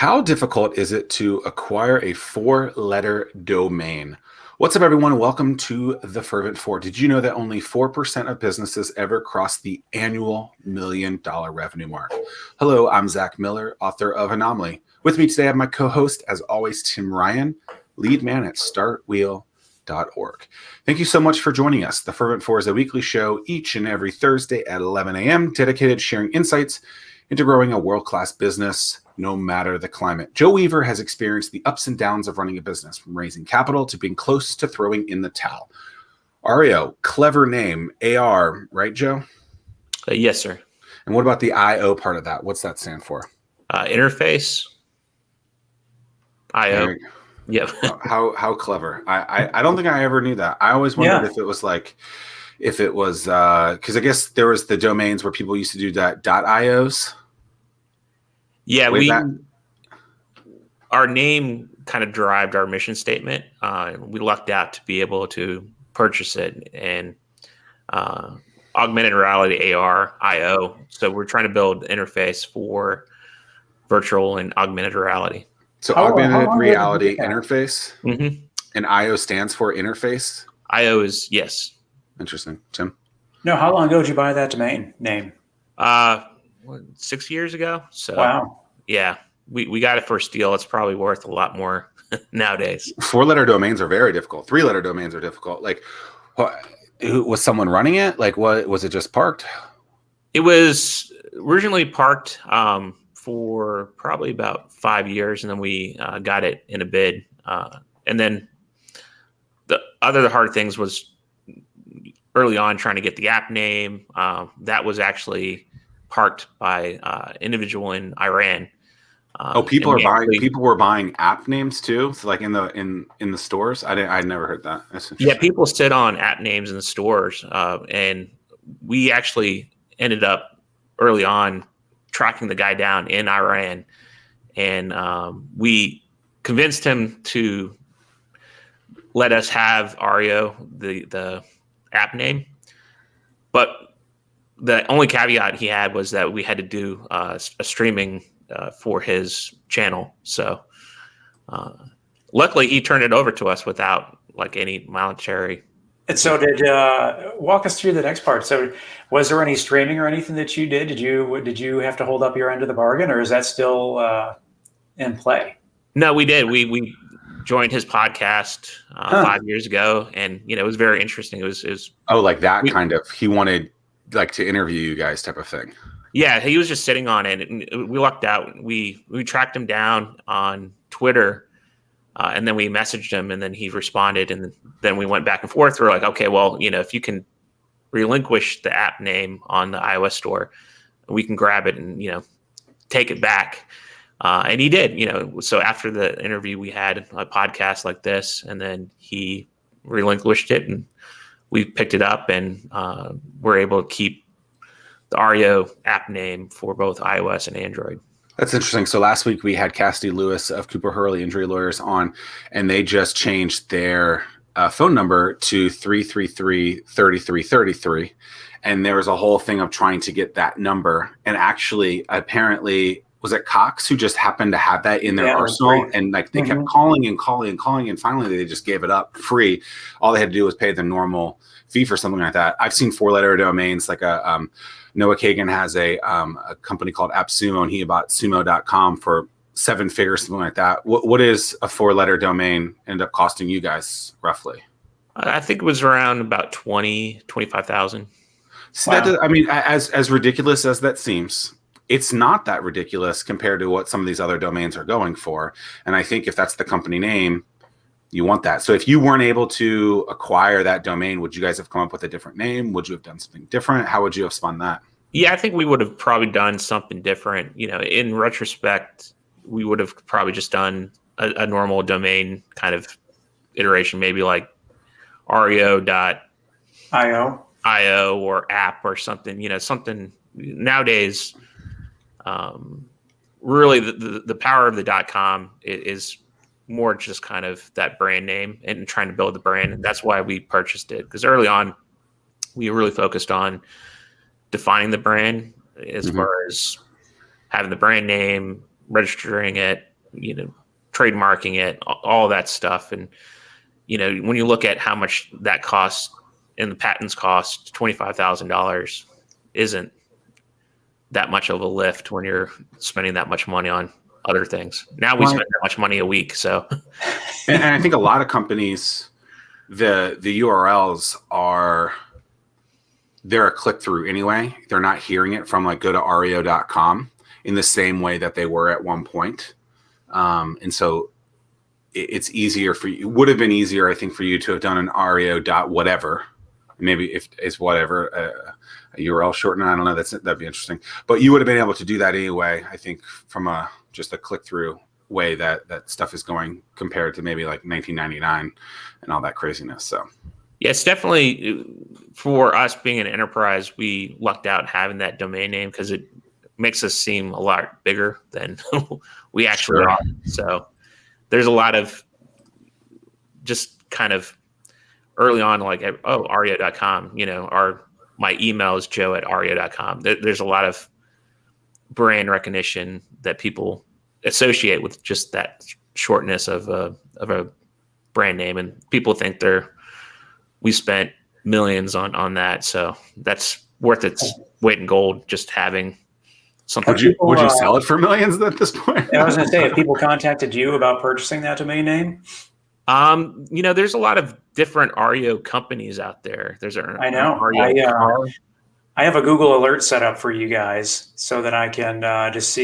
How difficult is it to acquire a four-letter domain? What's up, everyone? Welcome to the Fervent 4. Did you know that only 4% of businesses ever cross the annual $1 million revenue mark? Hello, I'm Zack Miller, author of Anomaly. With me today, I have my co-host, as always, Tim Ryan, lead man at StartWheel.org. Thank you so much for joining us. The Fervent 4 is a weekly show each and every Thursday at 11 a.m. dedicated to sharing insights into growing a world-class business, no matter the climate. Joe Weaver has experienced the ups and downs of running a business, from raising capital to being close to throwing in the towel. Ario, clever name, AR, right, Joe? Yes, sir. And what about the IO part of that? What's that stand for? Interface. IO. Yep. How clever. I don't think I ever knew that. I always wondered if it was because I guess there was the domains where people used to do that .ios. Yeah, our name kind of derived our mission statement. We lucked out to be able to purchase it, and augmented reality, AR, IO. So we're trying to build an interface for virtual and augmented reality. So augmented reality interface, and IO stands for interface. IO is yes. Interesting, Tim. No, how long ago did you buy that domain name? 6 years ago. So wow. Yeah, we got it for a steal. It's probably worth a lot more nowadays. 4-letter domains are very difficult. 3-letter domains are difficult. Like, was someone running it? Like, what was it just parked? It was originally parked for probably about 5 years, and then we got it in a bid. And then the hard things was early on trying to get the app name. That was actually parked by individual in Iran. People were buying app names too. So like in the stores. I'd never heard that. Yeah, people sit on app names in the stores, and we actually ended up early on tracking the guy down in Iran, and we convinced him to let us have Ario, the app name, but the only caveat he had was that we had to do a streaming for his channel. So luckily he turned it over to us without like any monetary. And so walk us through the next part. So was there any streaming or anything that you did? Did you have to hold up your end of the bargain, or is that still in play? No, we did. We joined his podcast 5 years ago, and it was very interesting. It was like that kind of, he wanted like to interview you guys type of thing. Yeah, he was just sitting on it, and we lucked out. We tracked him down on Twitter, and then we messaged him, and then he responded, and then we went back and forth. We're like, okay, well, if you can relinquish the app name on the iOS store, we can grab it and take it back. And he did. So after the interview, we had a podcast like this, and then he relinquished it, and we picked it up, and we're able to keep the Ario app name for both iOS and Android. That's interesting. So last week we had Cassidy Lewis of Cooper Hurley Injury Lawyers on, and they just changed their phone number to 333-3333. And there was a whole thing of trying to get that number. And actually, apparently, was it Cox who just happened to have that in their arsenal? And like they kept calling and calling and calling, and finally they just gave it up free. All they had to do was pay the normal fee for something like that. I've seen 4-letter domains, like Noah Kagan has a company called AppSumo, and he bought sumo.com for 7 figures, something like that. What is a 4-letter domain end up costing you guys roughly? I think it was around about 25,000. So wow. As ridiculous as that seems, it's not that ridiculous compared to what some of these other domains are going for. And I think if that's the company name, you want that. So if you weren't able to acquire that domain, would you guys have come up with a different name? Would you have done something different? How would you have spun that? Yeah, I think we would have probably done something different. In retrospect, we would have probably just done a normal domain kind of iteration, maybe like Ario or app or something, something nowadays. Really the power of the .com is more just kind of that brand name and trying to build the brand. And that's why we purchased it, because early on we really focused on defining the brand as far as having the brand name, registering it, trademarking it, all that stuff. And, when you look at how much that costs and the patents cost, $25,000 isn't that much of a lift when you're spending that much money on other things. Now we spend that much money a week. So, and I think a lot of companies, the URLs they're a click through anyway. They're not hearing it from go to ario.com in the same way that they were at one point. And so it's easier for you. It would have been easier, I think, for you to have done an ario.whatever. Maybe if it's whatever, a URL shortener. I don't know. That'd be interesting. But you would have been able to do that anyway, I think, from just a click through way that stuff is going compared to maybe 1999 and all that craziness. So yeah, it's definitely, for us being an enterprise, we lucked out having that domain name because it makes us seem a lot bigger than we actually are. So there's a lot of just kind of early on, ario.com, my email is joe@ario.com. There's a lot of brand recognition that people associate with just that shortness of a brand name. And people think we spent millions on that. So that's worth its weight in gold, just having something. Would you sell it for millions at this point? I was going to say, if people contacted you about purchasing that domain name? There's a lot of different Ario companies out there. I know. I have a Google alert set up for you guys so that I can just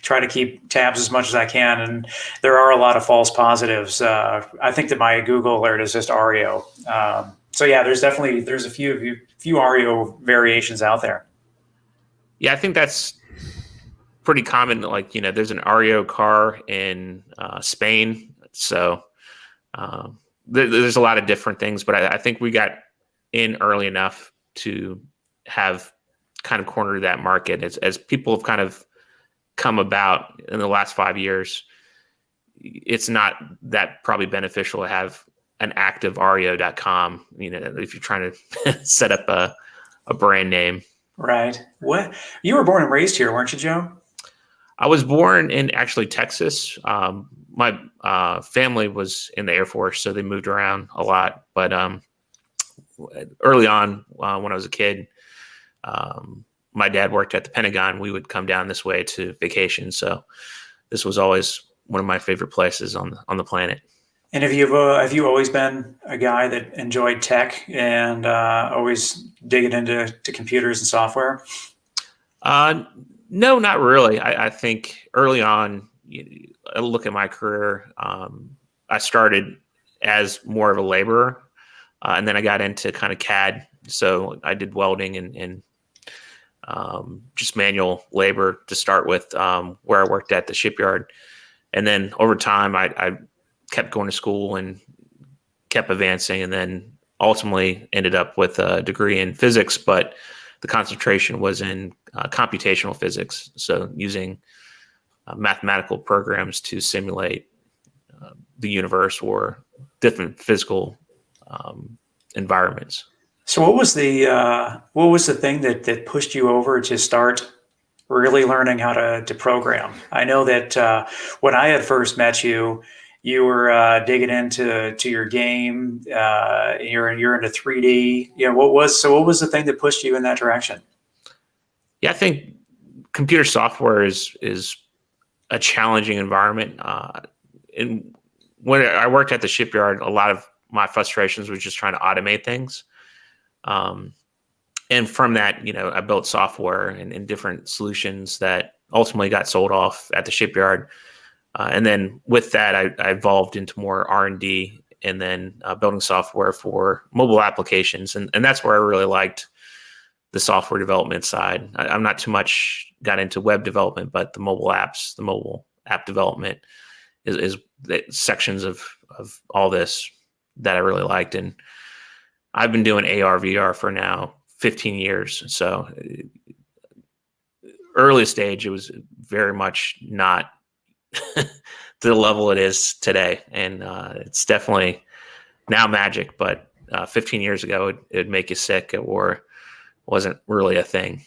try to keep tabs as much as I can. And there are a lot of false positives. I think that my Google alert is just Ario. So yeah, there's a few Ario variations out there. Yeah, I think that's pretty common. There's an Ario car in Spain. So there's a lot of different things, but I think we got in early enough to have kind of cornered that market as people have kind of come about in the last 5 years. It's not that probably beneficial to have an active ario.com, if you're trying to set up a brand name. Right. What? You were born and raised here, weren't you, Joe? I was born in actually Texas. My family was in the Air Force, so they moved around a lot. But early on, when I was a kid, my dad worked at the Pentagon. We would come down this way to vacation. So this was always one of my favorite places on the planet. And have you always been a guy that enjoyed tech and always digging into computers and software? No, not really. I think early on, I look at my career. I started as more of a laborer, and then I got into kind of CAD. So I did welding and just manual labor to start with, where I worked at the shipyard. And then over time, I kept going to school and kept advancing, and then ultimately ended up with a degree in physics, but the concentration was in computational physics. So using mathematical programs to simulate the universe or different physical environments. So what was the thing that pushed you over to start really learning how to program? I know that when I had first met you, you were digging into your game. You're into 3D. What was the thing that pushed you in that direction? Yeah, I think computer software is a challenging environment. And when I worked at the shipyard, a lot of my frustrations was just trying to automate things. And from that, I built software and different solutions that ultimately got sold off at the shipyard. And then with that, I evolved into more R&D and then building software for mobile applications. And that's where I really liked the software development side. I'm not too much got into web development, but the mobile app development is the sections of all this that I really liked. And I've been doing AR, VR for now 15 years. So early stage, it was very much not to the level it is today. And it's definitely now magic, but 15 years ago, it'd make you sick or wasn't really a thing.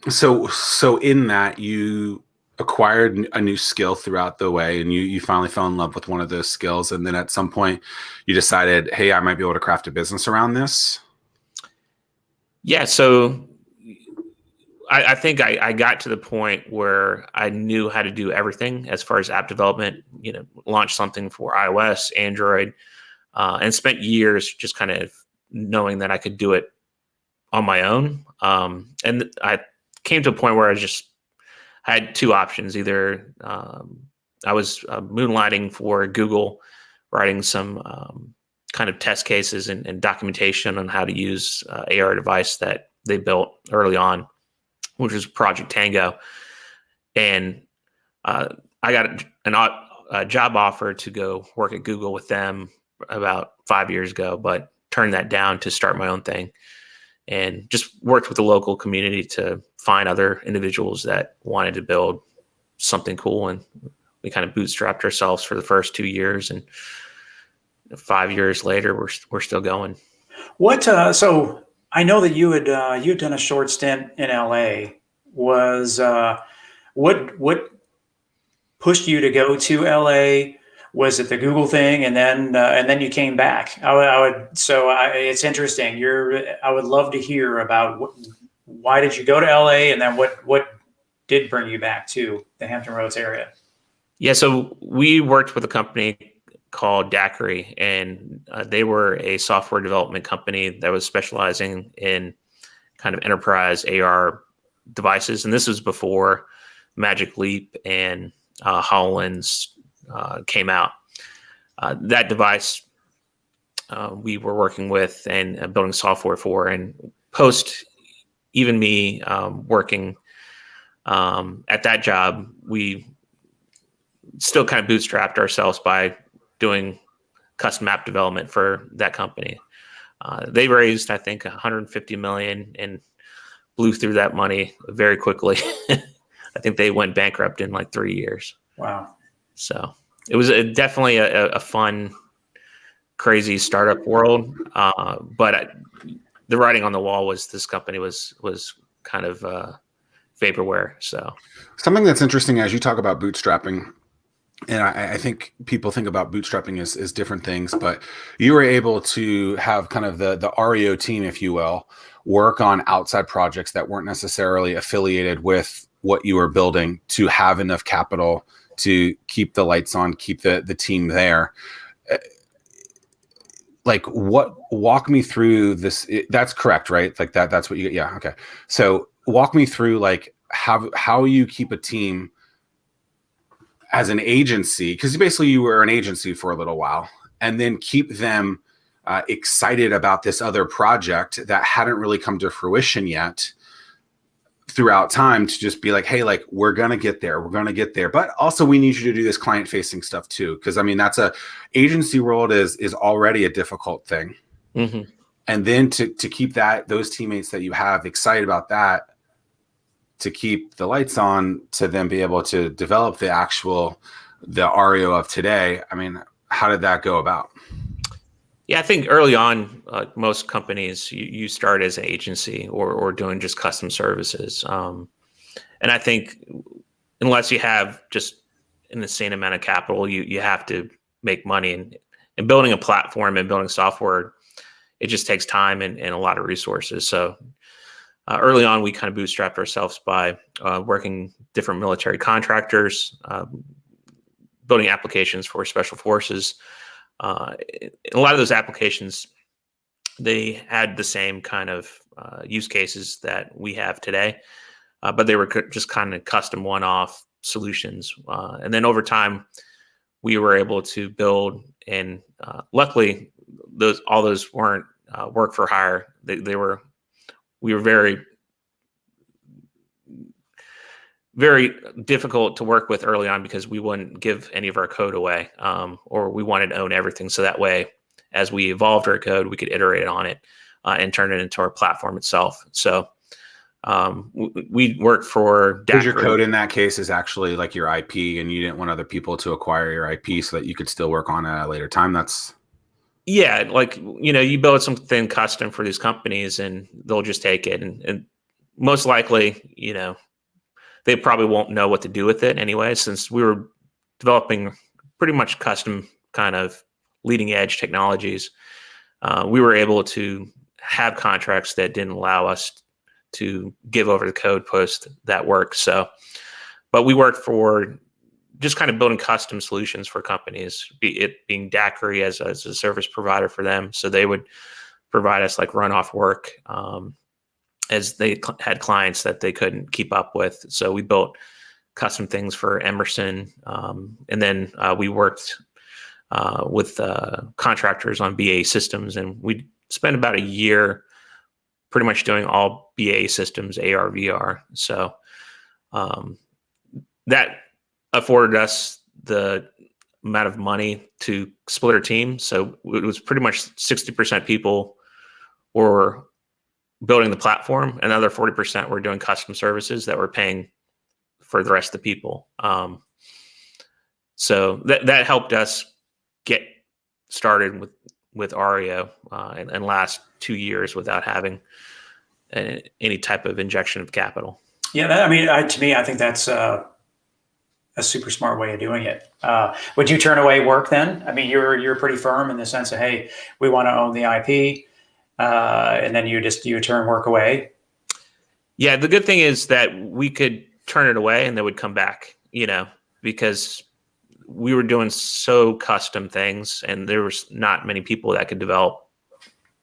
So in that, you acquired a new skill throughout the way, and you finally fell in love with one of those skills, and then at some point you decided, hey, I might be able to craft a business around this? Yeah, so I think I got to the point where I knew how to do everything as far as app development, launch something for iOS, Android, and spent years just kind of knowing that I could do it on my own. And I came to a point where I had two options. Either I was moonlighting for Google, writing some kind of test cases and documentation on how to use AR device that they built early on, which was Project Tango. And I got a job offer to go work at Google with them about 5 years ago, but turned that down to start my own thing, and just worked with the local community to find other individuals that wanted to build something cool. And we kind of bootstrapped ourselves for the first 2 years, and 5 years later, we're still going. What? So I know that you'd done a short stint in LA. Was what pushed you to go to LA? Was it the Google thing, and then you came back? It's interesting. I would love to hear about why did you go to LA, and then what did bring you back to the Hampton Roads area? Yeah, so we worked with a company called Daiquiri, and they were a software development company that was specializing in kind of enterprise AR devices. And this was before Magic Leap and HoloLens came out. That device we were working with and building software for, and post even me working at that job, we still kind of bootstrapped ourselves by doing custom app development for that company. They raised, I think, 150 million and blew through that money very quickly. I think they went bankrupt in like 3 years. Wow. So it was definitely a fun, crazy startup world. But the writing on the wall was this company was kind of vaporware. So something that's interesting as you talk about bootstrapping, and I think people think about bootstrapping as different things, but you were able to have kind of the Ario team, if you will, work on outside projects that weren't necessarily affiliated with what you were building to have enough capital to keep the lights on, keep the team there. Like, walk me through this. That's correct, right? Like that's what you get. Yeah. Okay. So walk me through like how you keep a team as an agency, because basically you were an agency for a little while, and then keep them excited about this other project that hadn't really come to fruition yet throughout time, to just be like, hey, like, we're going to get there. But also we need you to do this client facing stuff too. Cause I mean, agency world is already a difficult thing. Mm-hmm. And then to keep those teammates that you have excited about that, to keep the lights on, to then be able to develop the Ario of today. I mean, how did that go about? Yeah, I think early on, most companies, you start as an agency or doing just custom services. And I think unless you have just an insane amount of capital, you have to make money. And building a platform and building software, it just takes time and a lot of resources. So early on, we kind of bootstrapped ourselves by working different military contractors, building applications for special forces. A lot of those applications, they had the same kind of use cases that we have today, but they were just kind of custom one-off solutions. And then over time, we were able to build, and luckily, all those weren't work for hire. We were very, very difficult to work with early on because we wouldn't give any of our code away, or we wanted to own everything. So that way, as we evolved our code, we could iterate on it and turn it into our platform itself. So we worked for Daiquiri. Because your code in that case is actually like your IP, and you didn't want other people to acquire your IP so that you could still work on it at a later time. Yeah, like, you build something custom for these companies and they'll just take it. And most likely, they probably won't know what to do with it anyway, since we were developing pretty much custom kind of leading edge technologies. We were able to have contracts that didn't allow us to give over the code post that work. So, but we worked for just kind of building custom solutions for companies, it being Daiquiri as a service provider for them. So they would provide us like runoff work as they had clients that they couldn't keep up with. So we built custom things for Emerson. And then we worked with contractors on BA systems, and we spent about a year pretty much doing all BA systems, AR, VR. So that afforded us the amount of money to split our team. So it was pretty much 60% people were building the platform, another 40% were doing custom services that were paying for the rest of the people. So that helped us get started with Ario and last 2 years without having any type of injection of capital. Yeah, to me, I think that's a super smart way of doing it. Would you turn away work then? I mean, you're pretty firm in the sense of, hey, we want to own the IP, and then you turn work away. Yeah, the good thing is that we could turn it away and they would come back, because we were doing so custom things, and there was not many people that could develop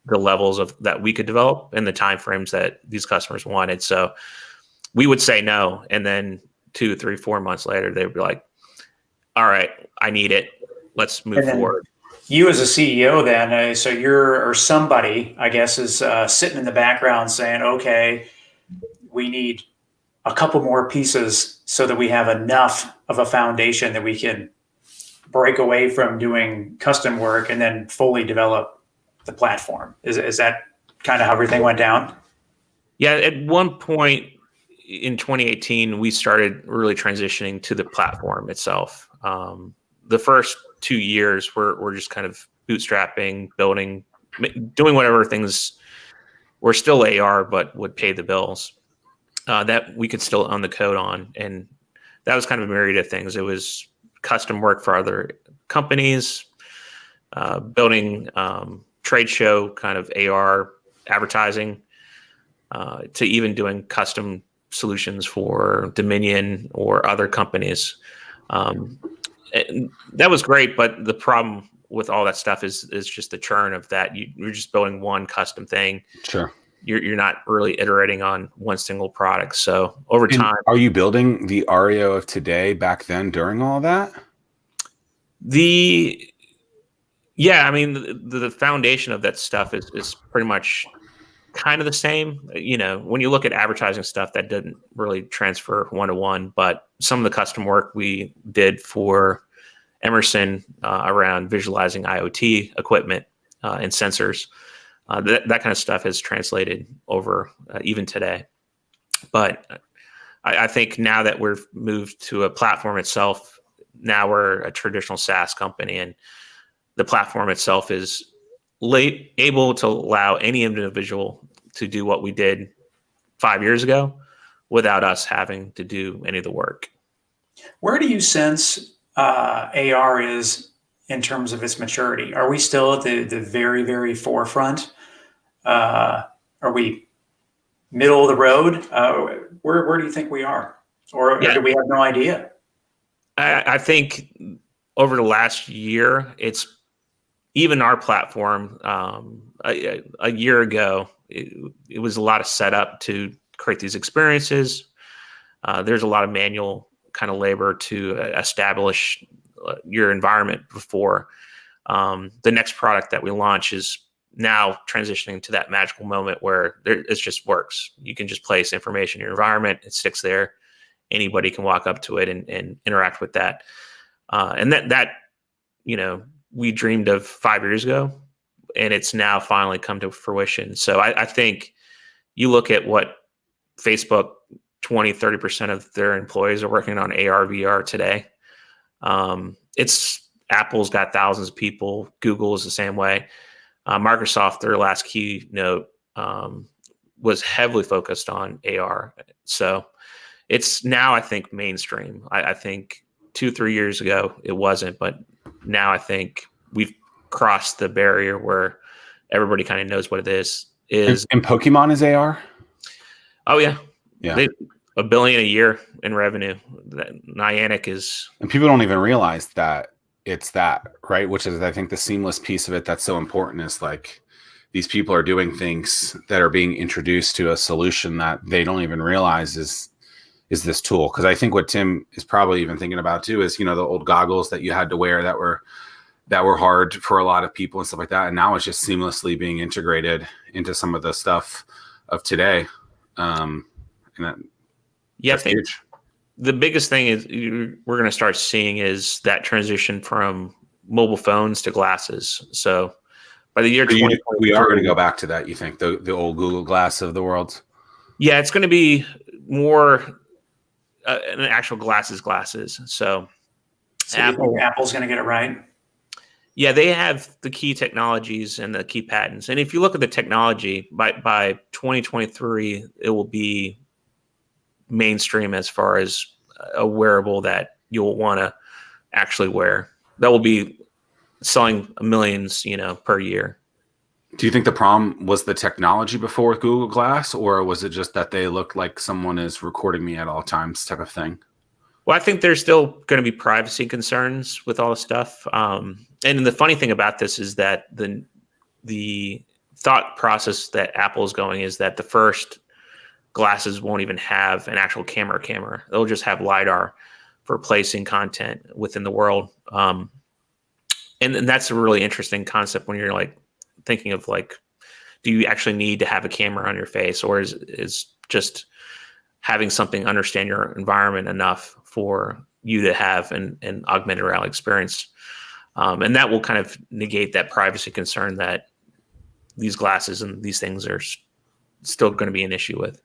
the levels of that we could develop in the timeframes that these customers wanted. So we would say no, and then 2, 3, 4 months later, they would be like, all right, I need it. Let's move forward. You as a CEO then, so or somebody, I guess, is sitting in the background saying, okay, we need a couple more pieces so that we have enough of a foundation that we can break away from doing custom work and then fully develop the platform. Is that kind of how everything went down? Yeah, at one point in 2018, we started really transitioning to the platform itself. The first 2 years we're just kind of bootstrapping, building, doing whatever things were still AR, but would pay the bills that we could still own the code on. And that was kind of a myriad of things. It was custom work for other companies, building trade show kind of AR advertising, to even doing custom solutions for Dominion or other companies. That was great, but the problem with all that stuff is just the churn of that. You're just building one custom thing. Sure. You're not really iterating on one single product. So over time, are you building the Ario of today back then during all that? Yeah, I mean, the foundation of that stuff is pretty much kind of the same. When you look at advertising stuff, that didn't really transfer one-to-one, but some of the custom work we did for Emerson around visualizing IoT equipment and sensors, that kind of stuff has translated over even today. But I think now that we've moved to a platform itself, now we're a traditional SaaS company, and the platform itself is able to allow any individual to do what we did 5 years ago without us having to do any of the work. Where do you sense AR is in terms of its maturity? Are we still at the very, very forefront? Are we middle of the road? Where do you think we are? Or do we have no idea? I think over the last year, it's even our platform. A year ago, it was a lot of setup to create these experiences. There's a lot of manual kind of labor to establish your environment before. The next product that we launch is now transitioning to that magical moment where it just works. You can just place information in your environment. It sticks there. Anybody can walk up to it and interact with that. And that we dreamed of 5 years ago, and it's now finally come to fruition. So I think you look at what Facebook, 20-30% of their employees are working on AR, VR today. Apple's got thousands of people. Google is the same way. Microsoft, their last keynote was heavily focused on AR. So it's now, I think, mainstream. I think 2-3 years ago it wasn't, but now I think we've crossed the barrier where everybody kind of knows what it is. And Pokemon is AR? Oh yeah. Yeah. $1 billion a year in revenue. Niantic is, and people don't even realize that it's that, right? Which is, I think, the seamless piece of it that's so important is like these people are doing things that are being introduced to a solution that they don't even realize is this tool. Because I think what Tim is probably even thinking about too is, the old goggles that you had to wear that were hard for a lot of people and stuff like that. And now it's just seamlessly being integrated into some of the stuff of today. And that, I think huge. The biggest thing is we're going to start seeing is that transition from mobile phones to glasses. So by the year 2020, we are going to go back to that. You think the old Google Glass of the world? Yeah, it's going to be more an actual glasses. So you think Apple's going to get it right? Yeah, they have the key technologies and the key patents. And if you look at the technology, by 2023, it will be mainstream as far as a wearable that you'll want to actually wear. That will be selling millions, per year. Do you think the problem was the technology before with Google Glass, or was it just that they look like someone is recording me at all times type of thing? Well, I think there's still going to be privacy concerns with all the stuff. And the funny thing about this is that the thought process that Apple is going is that the first glasses won't even have an actual camera. They'll just have LiDAR for placing content within the world. And that's a really interesting concept when you're like thinking of like, do you actually need to have a camera on your face, or is just having something understand your environment enough for you to have an augmented reality experience? And that will kind of negate that privacy concern that these glasses and these things are still going to be an issue with.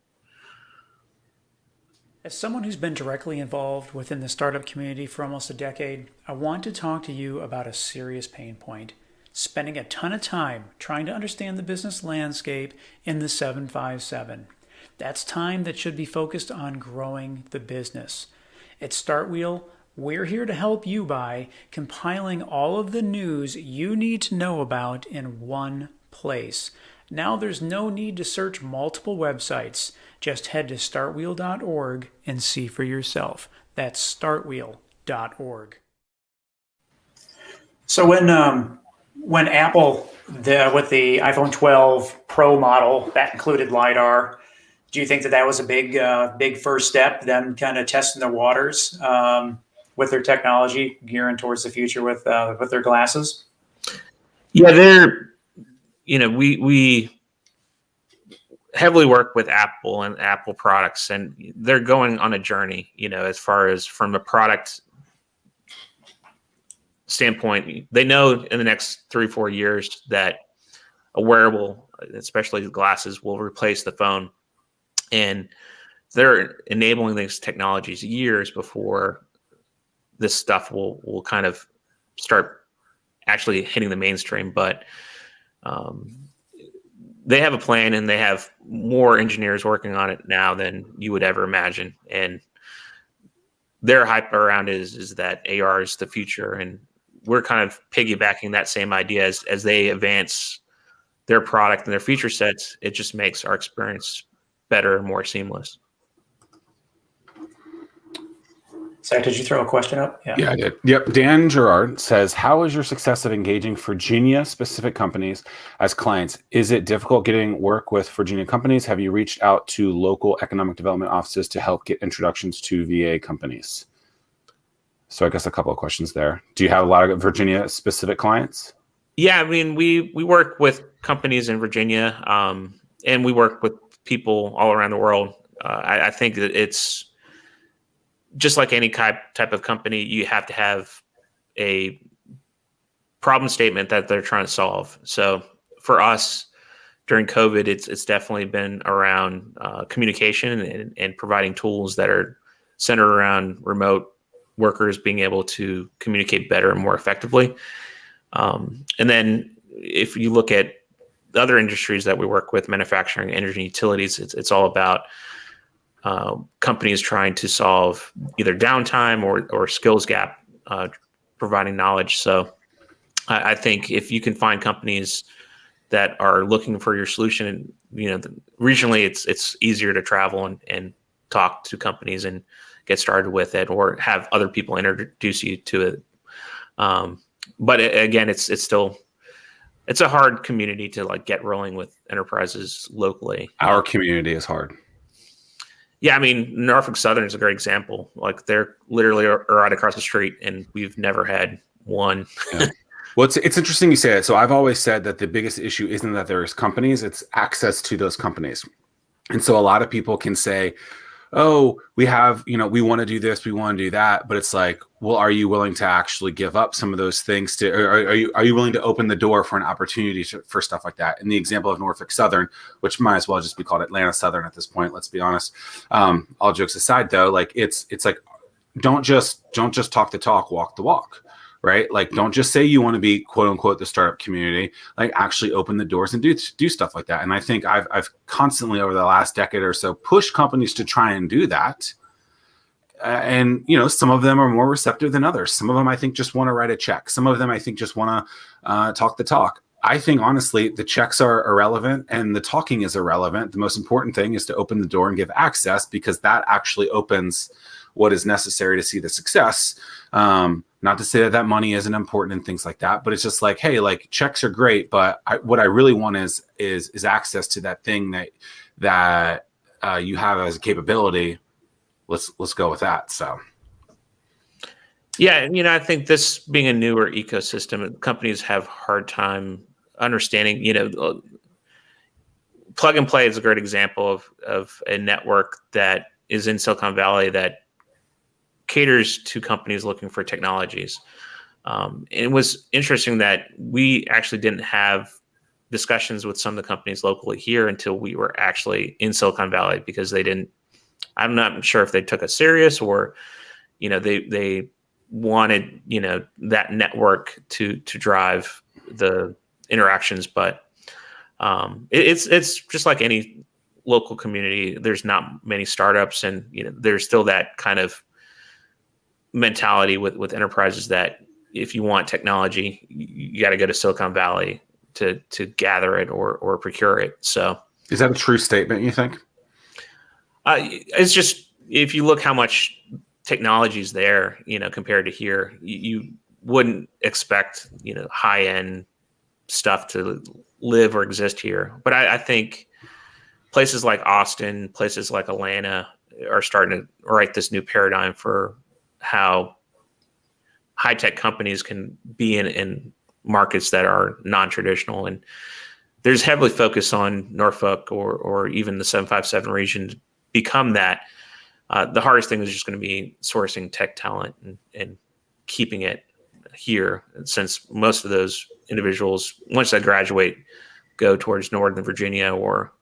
As someone who's been directly involved within the startup community for almost a decade, I want to talk to you about a serious pain point: spending a ton of time trying to understand the business landscape in the 757. That's time that should be focused on growing the business. At StartWheel, we're here to help you by compiling all of the news you need to know about in one place. Now there's no need to search multiple websites. Just head to startwheel.org and see for yourself. That's startwheel.org. So when Apple, with the iPhone 12 Pro model, that included LiDAR, do you think that was a big first step, them kind of testing the waters with their technology, gearing towards the future with their glasses? Yeah, we heavily work with Apple and Apple products, and they're going on a journey, as far as from a product standpoint. They know in the next 3-4 years that a wearable, especially glasses, will replace the phone. And they're enabling these technologies years before this stuff will kind of start actually hitting the mainstream. But they have a plan, and they have more engineers working on it now than you would ever imagine. And their hype around it is that AR is the future. And we're kind of piggybacking that same idea as they advance their product and their feature sets. It just makes our experience better and more seamless. Zach, did you throw a question up? Yeah, I did. Yep. Dan Gerard says, how is your success of engaging Virginia-specific companies as clients? Is it difficult getting work with Virginia companies? Have you reached out to local economic development offices to help get introductions to VA companies? So I guess a couple of questions there. Do you have a lot of Virginia-specific clients? Yeah, I mean, we work with companies in Virginia, and we work with people all around the world. I think that it's just like any type of company, you have to have a problem statement that they're trying to solve. So for us during COVID, it's definitely been around communication and providing tools that are centered around remote workers being able to communicate better and more effectively. And then if you look at the other industries that we work with, manufacturing, energy, utilities, it's all about companies trying to solve either downtime or skills gap, providing knowledge. So I think if you can find companies that are looking for your solution, regionally it's easier to travel and talk to companies and get started with it, or have other people introduce you to it. But again, it's a hard community to like get rolling with enterprises locally. Our community is hard. Yeah, I mean, Norfolk Southern is a great example. Like they're literally right across the street, and we've never had one. Yeah. Well, it's interesting you say that. So I've always said that the biggest issue isn't that there's companies, it's access to those companies. And so a lot of people can say, oh, we have, we want to do this, we want to do that. But it's like, well, are you willing to actually give up some of those things or are you willing to open the door for an opportunity for stuff like that? In the example of Norfolk Southern, which might as well just be called Atlanta Southern at this point, let's be honest. All jokes aside though, like it's like, don't just talk the talk, walk the walk. Right? Like, don't just say you want to be quote unquote the startup community, like actually open the doors and do stuff like that. And I think I've constantly over the last decade or so pushed companies to try and do that. And, some of them are more receptive than others. Some of them, I think, just want to write a check. Some of them, I think, just want to talk the talk. I think, honestly, the checks are irrelevant and the talking is irrelevant. The most important thing is to open the door and give access, because that actually opens what is necessary to see the success. Not to say that money isn't important and things like that, but it's just like, hey, like checks are great, but what I really want is access to that thing that you have as a capability. Let's go with that. So, yeah, and I think this being a newer ecosystem, companies have a hard time understanding. Plug and Play is a great example of a network that is in Silicon Valley that caters to companies looking for technologies. It was interesting that we actually didn't have discussions with some of the companies locally here until we were actually in Silicon Valley, because I'm not sure if they took us serious or, they wanted, that network to drive the interactions. But it's just like any local community. There's not many startups, and, there's still that kind of mentality with enterprises that if you want technology, you got to go to Silicon Valley to gather it or procure it. So is that a true statement, you think? It's just, if you look how much technology is there, compared to here, you wouldn't expect, high-end stuff to live or exist here. But I think places like Austin, places like Atlanta are starting to write this new paradigm for how high-tech companies can be in markets that are non-traditional. And there's heavily focus on Norfolk or even the 757 region to become that. The hardest thing is just going to be sourcing tech talent and keeping it here, since most of those individuals, once they graduate, go towards Northern Virginia or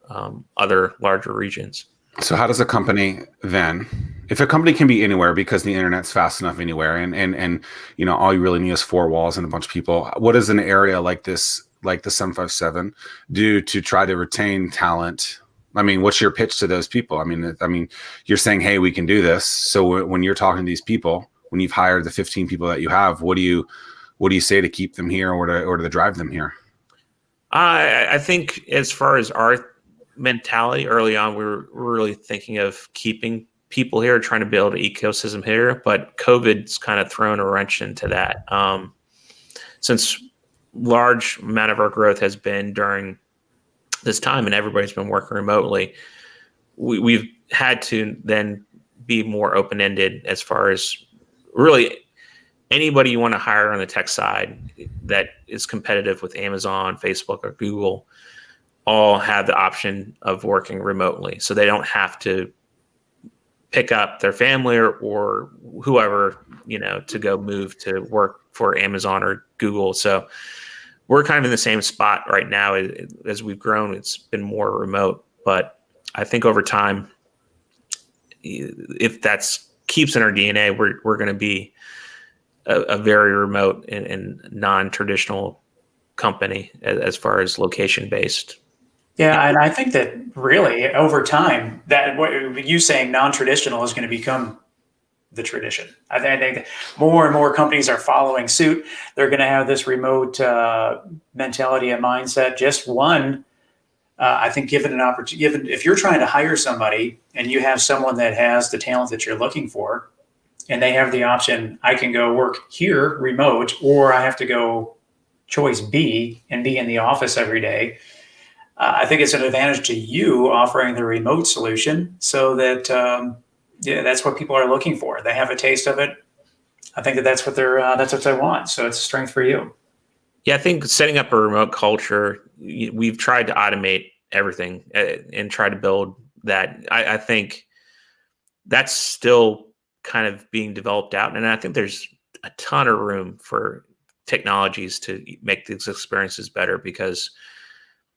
other larger regions. So how does a company then, if a company can be anywhere because the internet's fast enough anywhere, and all you really need is four walls and a bunch of people, what does an area like this, like the 757, do to try to retain talent? I mean, what's your pitch to those people? I mean, you're saying, hey, we can do this. So when you're talking to these people, when you've hired the 15 people that you have, what do you say to keep them here or to drive them here? I think as far as our mentality early on, we were really thinking of keeping people here, trying to build an ecosystem here, but COVID's kind of thrown a wrench into that. Since large amount of our growth has been during this time and everybody's been working remotely, we've had to then be more open-ended as far as really anybody you want to hire on the tech side that is competitive with Amazon, Facebook, or Google all have the option of working remotely. So they don't have to pick up their family or whoever, to go move to work for Amazon or Google. So we're kind of in the same spot right now. As we've grown, it's been more remote. But I think over time, if that's keeps in our DNA, we're going to be a very remote and non-traditional company as far as location based. Yeah, and I think that really over time, that what you saying non-traditional is going to become the tradition. I think more and more companies are following suit. They're going to have this remote mentality and mindset. Just one, I think, given an opportunity, given if you're trying to hire somebody and you have someone that has the talent that you're looking for, and they have the option, I can go work here remote, or I have to go choice B and be in the office every day. I think it's an advantage to you offering the remote solution so that yeah, that's what people are looking for. They have a taste of it. I think that that's what they want. So it's a strength for you. Yeah, I think setting up a remote culture, we've tried to automate everything and try to build that. I think that's still kind of being developed out, and I think there's a ton of room for technologies to make these experiences better, because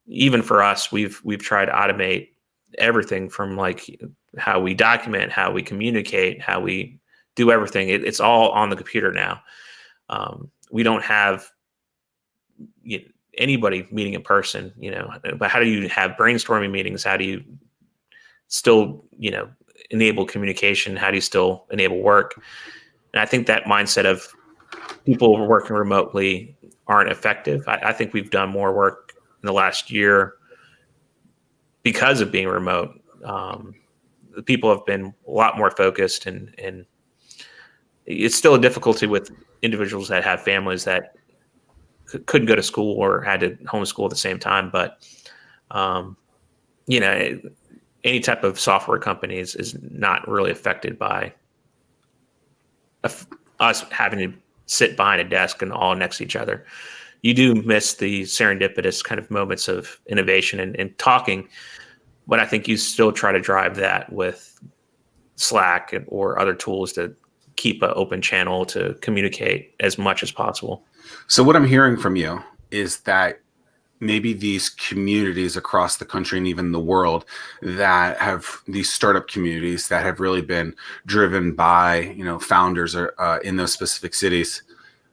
even for us, we've tried to automate everything from like how we document, how we communicate, how we do everything. It's all on the computer now. We don't have anybody meeting in person, but how do you have brainstorming meetings? How do you still, enable communication? How do you still enable work? And I think that mindset of people working remotely aren't effective. I think we've done more work in the last year because of being remote. The people have been a lot more focused, and it's still a difficulty with individuals that have families that couldn't go to school or had to homeschool at the same time. But, any type of software companies is not really affected by us having to sit behind a desk and all next to each other. You do miss the serendipitous kind of moments of innovation and talking, but I think you still try to drive that with Slack or other tools to keep an open channel to communicate as much as possible. So what I'm hearing from you is that maybe these communities across the country and even the world that have these startup communities that have really been driven by, founders or in those specific cities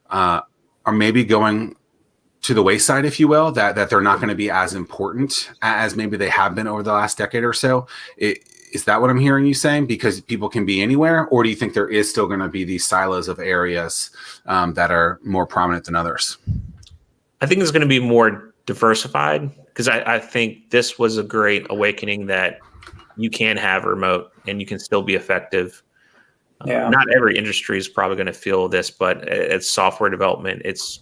are maybe going to the wayside, if you will, that they're not going to be as important as maybe they have been over the last decade or so. Is that what I'm hearing you saying? Because people can be anywhere, or do you think there is still going to be these silos of areas that are more prominent than others? I think it's going to be more diversified, because I think this was a great awakening that you can have remote and you can still be effective. Yeah. Not every industry is probably going to feel this, but it's software development. It's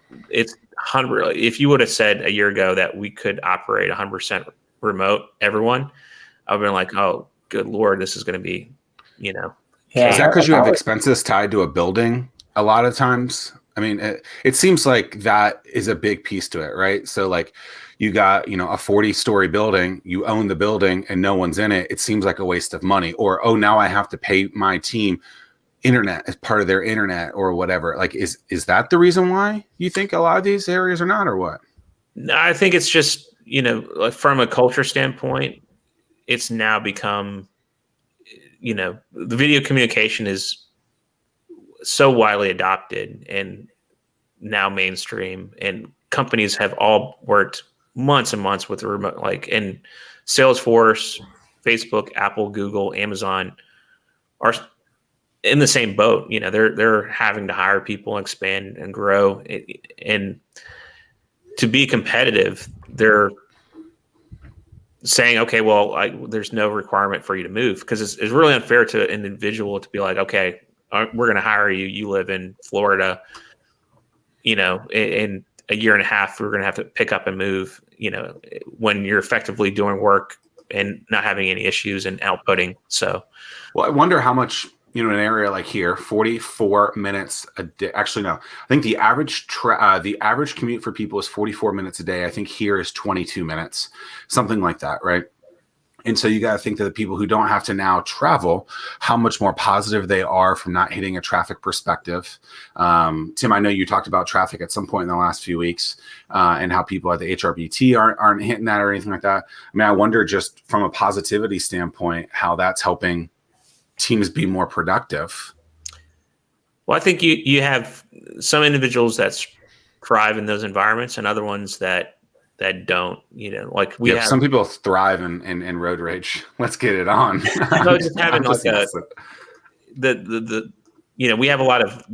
100. If you would have said a year ago that we could operate 100% remote, everyone, I would have been like, oh, good Lord, this is going to be, Yeah. Is that because you have expenses tied to a building a lot of times? I mean, it seems like that is a big piece to it, right? So like you got, a 40-story building, you own the building and no one's in it. It seems like a waste of money. Or, oh, now I have to pay my team internet as part of their internet or whatever. Like, is that the reason why you think a lot of these areas are not, or what? No, I think it's just, like from a culture standpoint, it's now become, the video communication is so widely adopted and now mainstream, and companies have all worked months and months with the remote, like in Salesforce, Facebook, Apple, Google, Amazon are in the same boat. They're having to hire people, expand and grow, and to be competitive, they're saying, okay, well, there's no requirement for you to move, because it's really unfair to an individual to be like, okay, we're going to hire you. You live in Florida. In a year and a half, we're going to have to pick up and move, when you're effectively doing work and not having any issues and outputting. So, well, I wonder how much, an area like here, 44 minutes a day. Actually, no, I think the average commute for people is 44 minutes a day. I think here is 22 minutes, something like that. Right. And so you got to think that the people who don't have to now travel, how much more positive they are from not hitting a traffic perspective. Tim, I know you talked about traffic at some point in the last few weeks and how people at the HRBT aren't hitting that or anything like that. I mean, I wonder just from a positivity standpoint, how that's helping teams be more productive. Well, I think you have some individuals that thrive in those environments and other ones that that don't, like we have some people thrive in road rage. Let's get it on. just having like we have a lot of,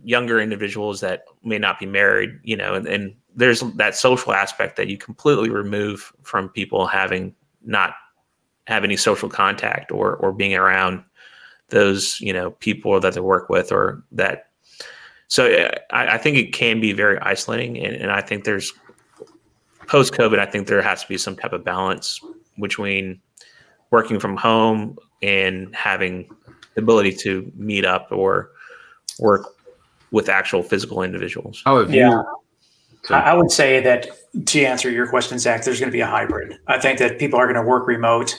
younger individuals that may not be married, and there's that social aspect that you completely remove from people not have any social contact or being around those, people that they work with or that. So I think it can be very isolating. And I think there's post-COVID, I think there has to be some type of balance between working from home and having the ability to meet up or work with actual physical individuals. Oh, yeah. I would say that to answer your question, Zach, there's going to be a hybrid. I think that people are going to work remote.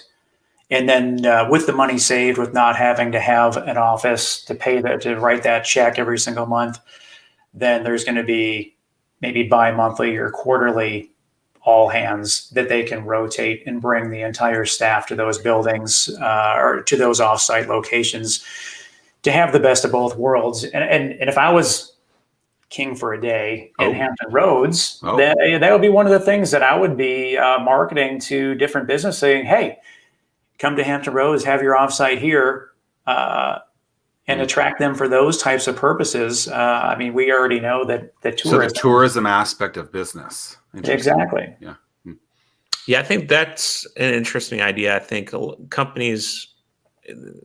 And then with the money saved, with not having to have an office to to write that check every single month, then there's going to be maybe bi-monthly or quarterly all hands that they can rotate and bring the entire staff to those buildings or to those offsite locations to have the best of both worlds. And if I was king for a day in Hampton Roads, that would be one of the things that I would be marketing to different businesses, saying, hey, come to Hampton Roads, have your offsite here, and attract them for those types of purposes. I mean, we already know that tourism. So the tourism aspect of business. Exactly. Yeah. Yeah, I think that's an interesting idea. I think companies,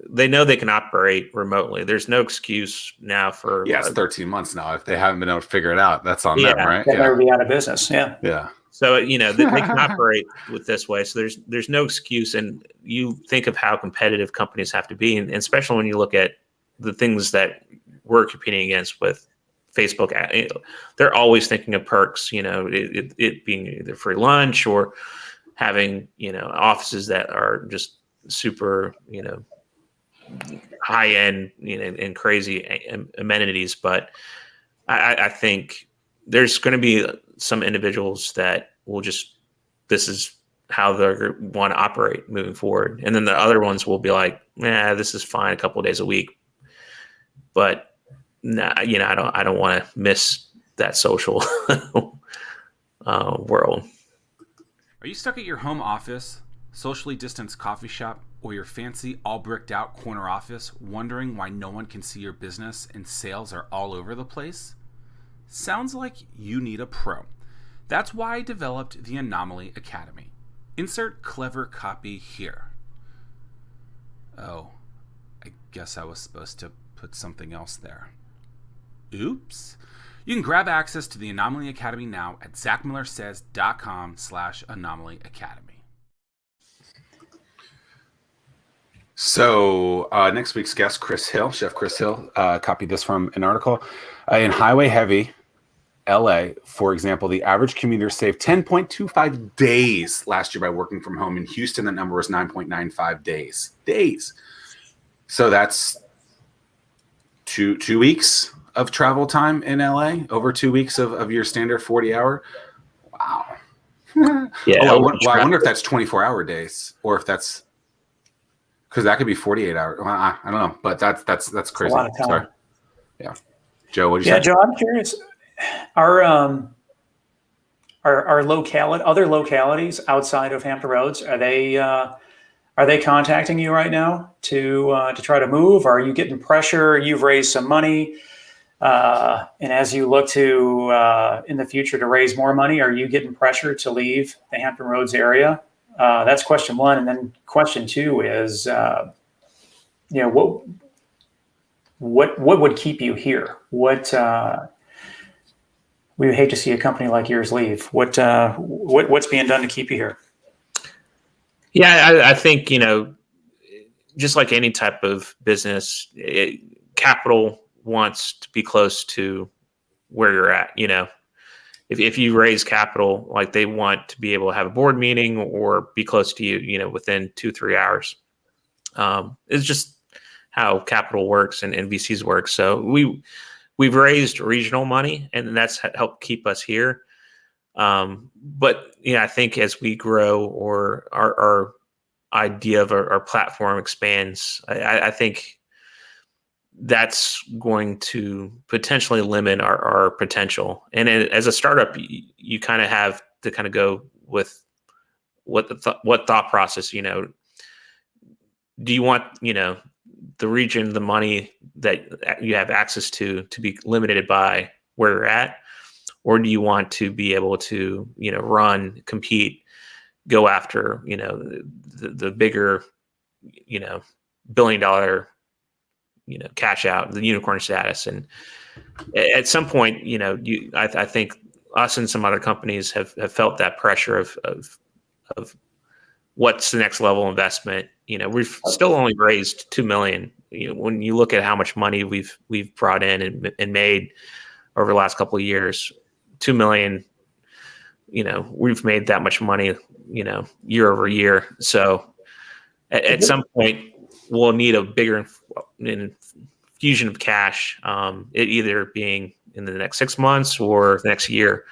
they know they can operate remotely. There's no excuse now for. Yeah, it's 13 months now. If they haven't been able to figure it out, that's on them, right? They'll never be out of business. Yeah. Yeah. So, they can operate with this way. So there's no excuse. And you think of how competitive companies have to be. And especially when you look at the things that we're competing against with Facebook, they're always thinking of perks, it being either free lunch or having, offices that are just super, high end, and crazy amenities. But I think there's going to be some individuals that will this is how they want to operate moving forward. And then the other ones will be like, this is fine a couple of days a week. But I don't want to miss that social world. Are you stuck at your home office, socially distanced coffee shop, or your fancy all bricked out corner office, wondering why no one can see your business and sales are all over the place? Sounds like you need a pro. That's why I developed the Anomaly Academy. Insert clever copy here. Oh, I guess I was supposed to put something else there. Oops. You can grab access to the Anomaly Academy now at zackmillersays.com/Anomaly Academy. So next week's guest, Chef Chris Hill, copied this from an article. In highway heavy LA, for example, the average commuter saved 10.25 days last year by working from home. In Houston, the number was 9.95 days. So that's two weeks of travel time in LA, over 2 weeks of your standard 40-hour. Wow. Yeah. I wonder if that's 24-hour days, or if that's because that could be 48 hours. Well, I don't know, but that's crazy. A lot of time. Sorry. Yeah. Joe, what did you say? Yeah, Joe, I'm curious. Are other localities outside of Hampton Roads, are they contacting you right now to try to move? Are you getting pressure? You've raised some money, and as you look to in the future to raise more money, are you getting pressure to leave the Hampton Roads area? That's question one, and then question two is, what would keep you here? We would hate to see a company like yours leave. What's being done to keep you here? Yeah, I think, just like any type of business, capital wants to be close to where you're at. If you raise capital, like they want to be able to have a board meeting or be close to you, within 2-3 hours. It's just how capital works and VCs work. So we've raised regional money, and that's helped keep us here. But I think as we grow or our idea of our platform expands, I think that's going to potentially limit our potential. And as a startup, you kind of have to kind of go with what thought process, do you want, the region, the money that you have access to be limited by where you're at? Or do you want to be able to, run, compete, go after, the bigger, $1 billion, cash out, the unicorn status? And at some point, I think us and some other companies have felt that pressure of what's the next level investment. We've still only raised $2 million. When you look at how much money we've brought in and made over the last couple of years, $2 million, we've made that much money, year over year. So at some point we'll need a bigger infusion of cash, it either being in the next 6 months or the next year.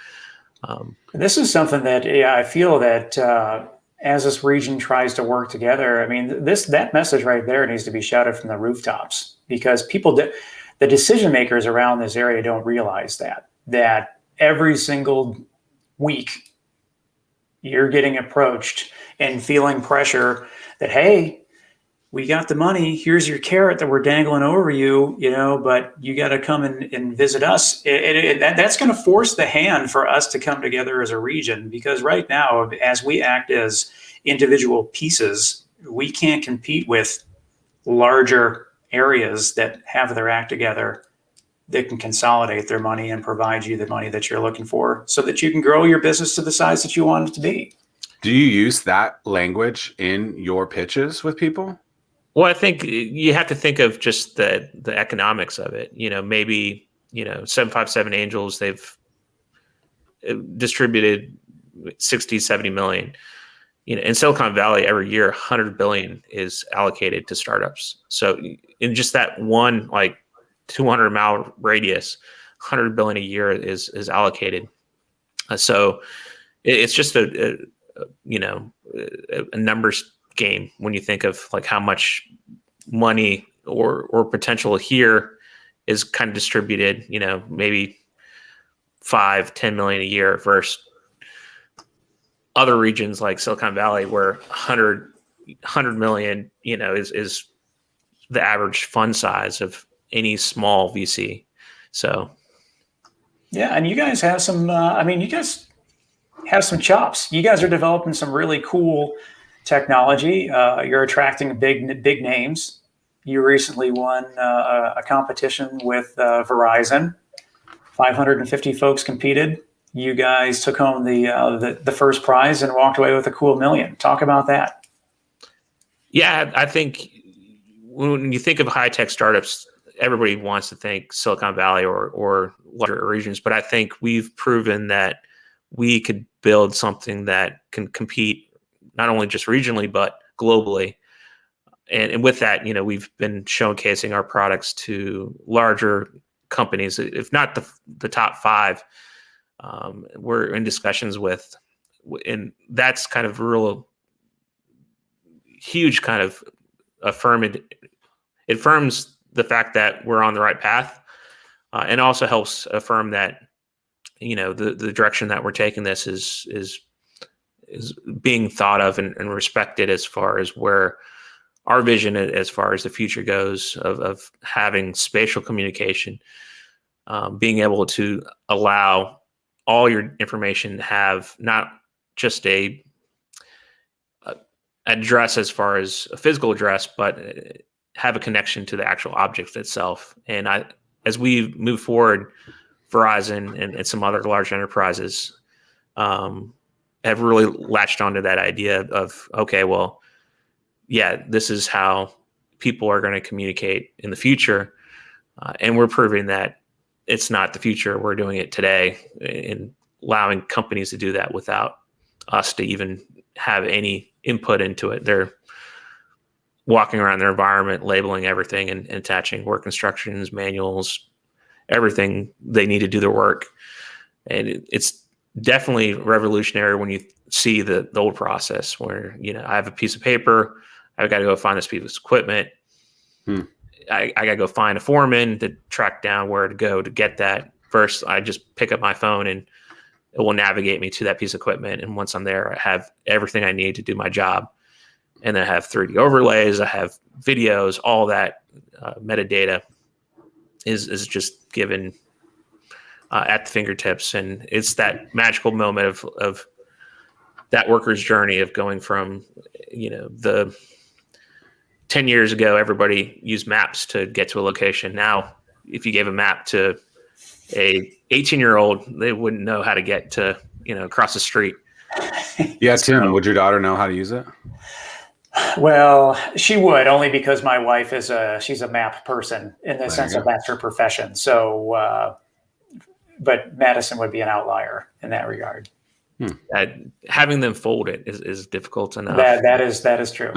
This is something that I feel that as this region tries to work together, I mean, that message right there needs to be shouted from the rooftops, because the decision makers around this area don't realize that every single week you're getting approached and feeling pressure that, hey, we got the money, here's your carrot that we're dangling over you, but you got to come and visit us. That's going to force the hand for us to come together as a region, because right now, as we act as individual pieces, we can't compete with larger areas that have their act together, that can consolidate their money and provide you the money that you're looking for so that you can grow your business to the size that you want it to be. Do you use that language in your pitches with people? Well, I think you have to think of just the economics of it. Maybe, 757 Angels, they've distributed 60, 70 million. In Silicon Valley, every year, 100 billion is allocated to startups. So in just that one, 200-mile radius, 100 billion a year is allocated. So it's just a numbers game when you think of how much money or potential here is kind of distributed, maybe 5-10 million a year versus other regions like Silicon Valley, where 100 million, is the average fund size of any small VC. So, yeah. And you guys have some, you guys have some chops. You guys are developing some really cool technology. You're attracting big names. You recently won a competition with Verizon. 550 folks competed. You guys took home the first prize and walked away with a cool $1 million. Talk about that. Yeah, I think when you think of high-tech startups, everybody wants to think Silicon Valley or larger regions, but I think we've proven that we could build something that can compete not only just regionally, but globally. And with that, we've been showcasing our products to larger companies, if not the top 5. We're in discussions with, and that's kind of real huge kind of it affirms the fact that we're on the right path, and also helps affirm that, the direction that we're taking this is being thought of and respected as far as where our vision as far as the future goes of having spatial communication, being able to allow all your information to have not just a address as far as a physical address, but have a connection to the actual object itself. And as we move forward, Verizon and some other large enterprises have really latched onto that idea of, okay, well, yeah, this is how people are going to communicate in the future. And we're proving that it's not the future. We're doing it today, and allowing companies to do that without us to even have any input into it. They're walking around their environment, labeling everything and attaching work instructions, manuals, everything they need to do their work. And it's definitely revolutionary when you see the old process where, I have a piece of paper, I've got to go find this piece of equipment. I got to go find a foreman to track down where to go to get that. First, I just pick up my phone and it will navigate me to that piece of equipment. And once I'm there, I have everything I need to do my job. And then I have 3D overlays, I have videos, all that metadata is just given at the fingertips. And it's that magical moment of that worker's journey of going from, the 10 years ago, everybody used maps to get to a location. Now, if you gave a map to a 18-year-old, they wouldn't know how to get to, across the street. Yeah, Tim, would your daughter know how to use it? Well, she would, only because my wife she's a map person in the sense of that's her profession. So, but Madison would be an outlier in that regard. Having them fold it is difficult enough. That is true.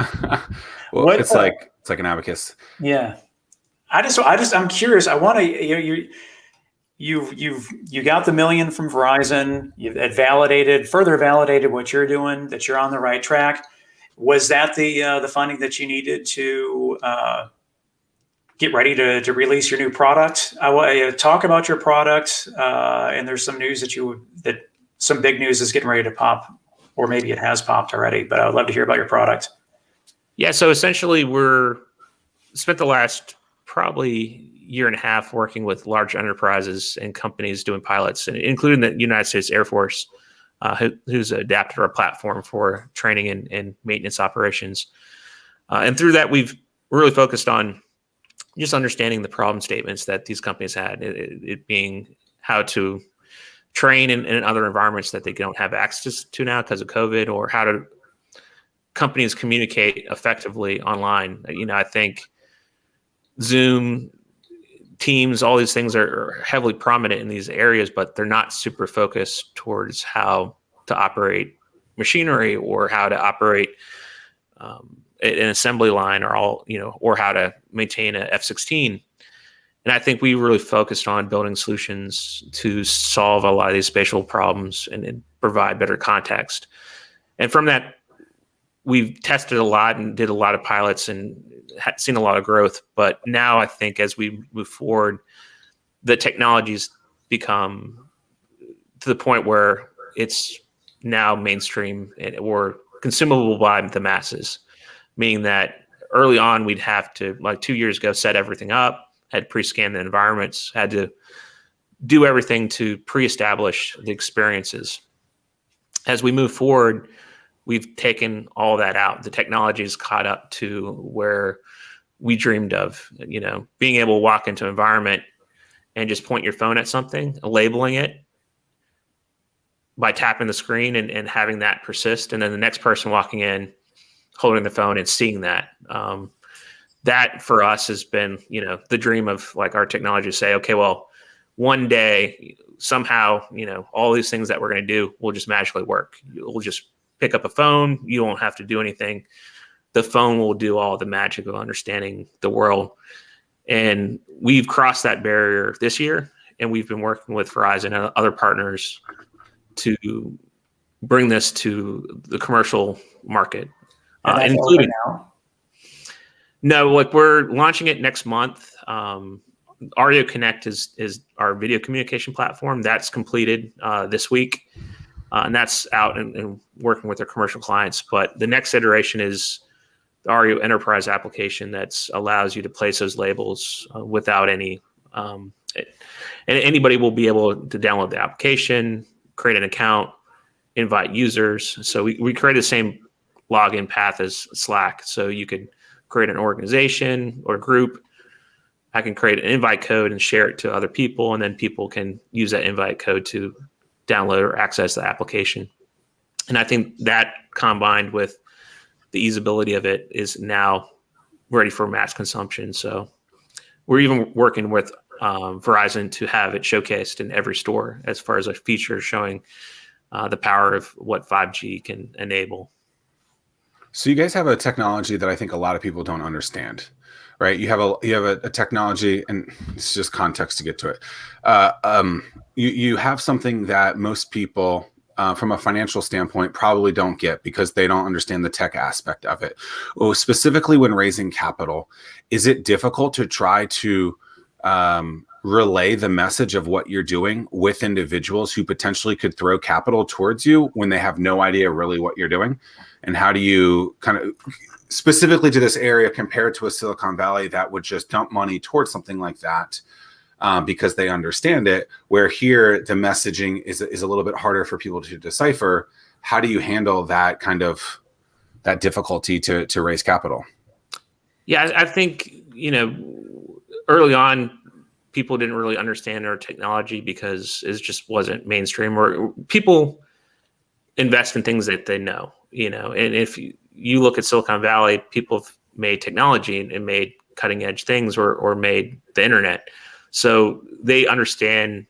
Well, it's like an abacus. Yeah. I'm curious. I want to, you got the $1 million from Verizon. You've further validated what you're doing, that you're on the right track. Was that the funding that you needed to get ready to release your new product? I want to talk about your product, and there's some news that some big news is getting ready to pop, or maybe it has popped already. But I would love to hear about your product. Yeah. So essentially, spent the last probably year and a half working with large enterprises and companies doing pilots, and including the United States Air Force, who's adapted our platform for training and maintenance operations. And through that, we've really focused on just understanding the problem statements that these companies had, it being how to train in other environments that they don't have access to now because of COVID, or how to companies communicate effectively online. I think Zoom, Teams, all these things are heavily prominent in these areas, but they're not super focused towards how to operate machinery or how to operate an assembly line, or how to maintain a F-16. And I think we really focused on building solutions to solve a lot of these spatial problems and provide better context. And from that, we've tested a lot and did a lot of pilots and seen a lot of growth. But now I think as we move forward, the technologies become to the point where it's now mainstream or consumable by the masses, meaning that early on we'd have to, like 2 years ago, set everything up, had pre-scanned the environments, had to do everything to pre-establish the experiences. As we move forward, we've taken all that out. The technology is caught up to where we dreamed of, being able to walk into an environment and just point your phone at something, labeling it by tapping the screen and having that persist. And then the next person walking in, holding the phone and seeing that. That for us has been, the dream of like our technology to say, okay, well, one day somehow, all these things that we're going to do will just magically work. We'll just pick up a phone. You won't have to do anything. The phone will do all the magic of understanding the world. And we've crossed that barrier this year. And we've been working with Verizon and other partners to bring this to the commercial market. Including now? No, like we're launching it next month. Ario Connect is our video communication platform. That's completed this week. And that's out and working with our commercial clients. But the next iteration is the Ario Enterprise application that allows you to place those labels without any, and anybody will be able to download the application, create an account, invite users. So we created the same login path as Slack. So you could create an organization or group. I can create an invite code and share it to other people, and then people can use that invite code to download or access the application. And I think that combined with the easeability of it is now ready for mass consumption. So we're even working with Verizon to have it showcased in every store as far as a feature showing the power of what 5G can enable. So you guys have a technology that I think a lot of people don't understand, right? You have a technology, and it's just context to get to it. You have something that most people, from a financial standpoint, probably don't get because they don't understand the tech aspect of it. Specifically when raising capital, is it difficult to try to relay the message of what you're doing with individuals who potentially could throw capital towards you when they have no idea really what you're doing? And how do you kind of specifically to this area compared to a Silicon Valley that would just dump money towards something like that because they understand it, where here the messaging is a little bit harder for people to decipher? How do you handle that kind of that difficulty to raise capital? Yeah, I think, early on, people didn't really understand our technology because it just wasn't mainstream, or people invest in things that they know, and if you look at Silicon Valley, people have made technology and made cutting edge things or made the internet. So they understand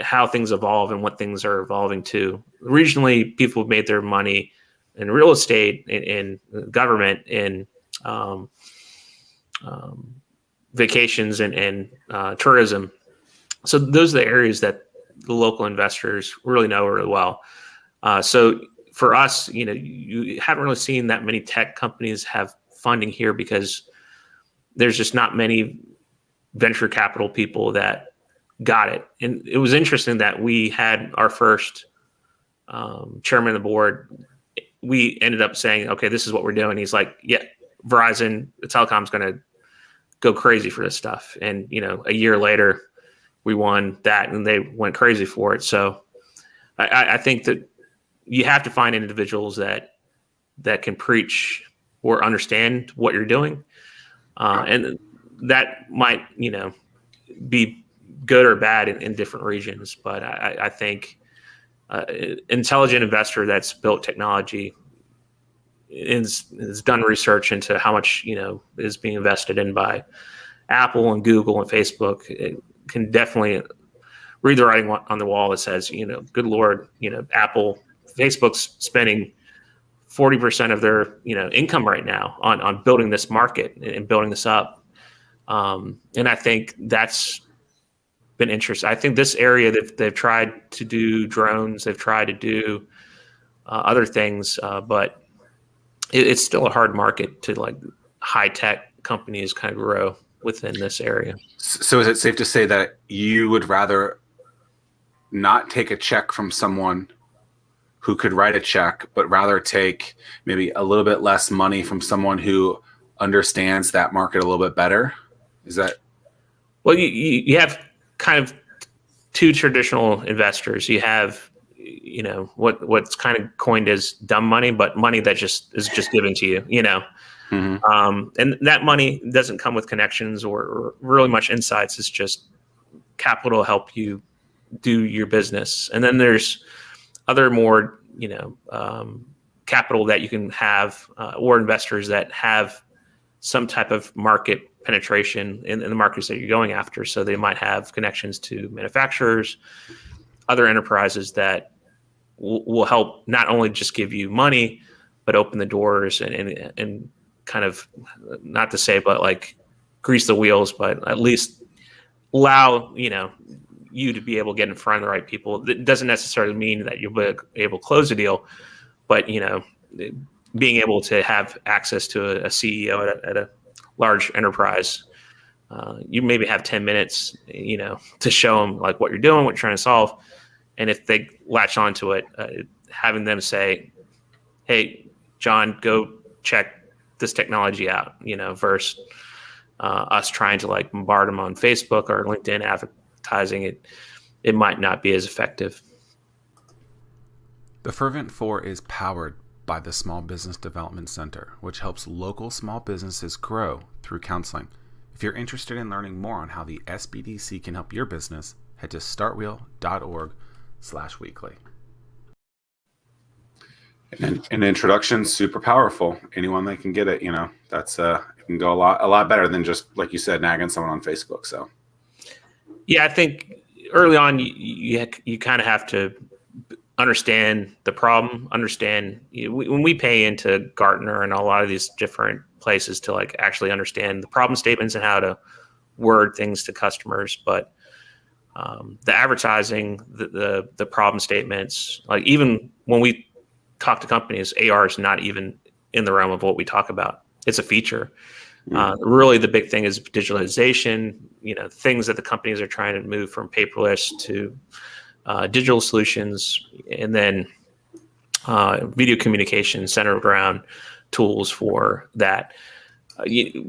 how things evolve and what things are evolving to. Regionally, people have made their money in real estate, in government, in vacations and tourism. So those are the areas that the local investors really know really well. So for us, you haven't really seen that many tech companies have funding here because there's just not many venture capital people that got it. And it was interesting that we had our first chairman of the board. We ended up saying, okay, this is what we're doing. He's like, yeah, Verizon, the telecom's going to go crazy for this stuff. And, a year later we won that and they went crazy for it. So I think that you have to find individuals that can preach or understand what you're doing. And that might, be good or bad in different regions. But I think intelligent investor that's built technology is done research into how much, is being invested in by Apple and Google and Facebook. It can definitely read the writing on the wall that says, good Lord, Apple, Facebook's spending 40% of their, income right now on building this market and building this up. And I think that's been interesting. I think this area they've tried to do drones, they've tried to do other things, but it's still a hard market to like high tech companies kind of grow within this area. So is it safe to say that you would rather not take a check from someone who could write a check, but rather take maybe a little bit less money from someone who understands that market a little bit better? Is that? Well, you have kind of two traditional investors. You have, what's kind of coined as dumb money, but money that is just given to you, Mm-hmm. And that money doesn't come with connections or really much insights. It's just capital to help you do your business. And then there's other more, capital that you can have, or investors that have some type of market penetration in the markets that you're going after. So they might have connections to manufacturers, other enterprises that will help not only just give you money, but open the doors and kind of, not to say, but like grease the wheels, but at least allow, you to be able to get in front of the right people. That doesn't necessarily mean that you'll be able to close a deal, but, being able to have access to a CEO at a large enterprise, you maybe have 10 minutes, to show them like what you're doing, what you're trying to solve. And if they latch onto it, having them say, hey, John, go check this technology out, versus us trying to like bombard them on Facebook or LinkedIn advertising, it might not be as effective. The Fervent 4 is powered by the Small Business Development Center, which helps local small businesses grow through counseling. If you're interested in learning more on how the SBDC can help your business, head to startwheel.org/weekly. An introduction, super powerful. Anyone that can get it, that's it can go a lot better than just, like you said, nagging someone on Facebook. So, yeah, I think early on you kind of have to understand the problem. When we pay into Gartner and a lot of these different places to like actually understand the problem statements and how to word things to customers, but the advertising, the problem statements, like even when we talk to companies, AR is not even in the realm of what we talk about. It's a feature. Really, the big thing is digitalization. Things that the companies are trying to move from paperless to digital solutions, and then video communication centered around tools for that.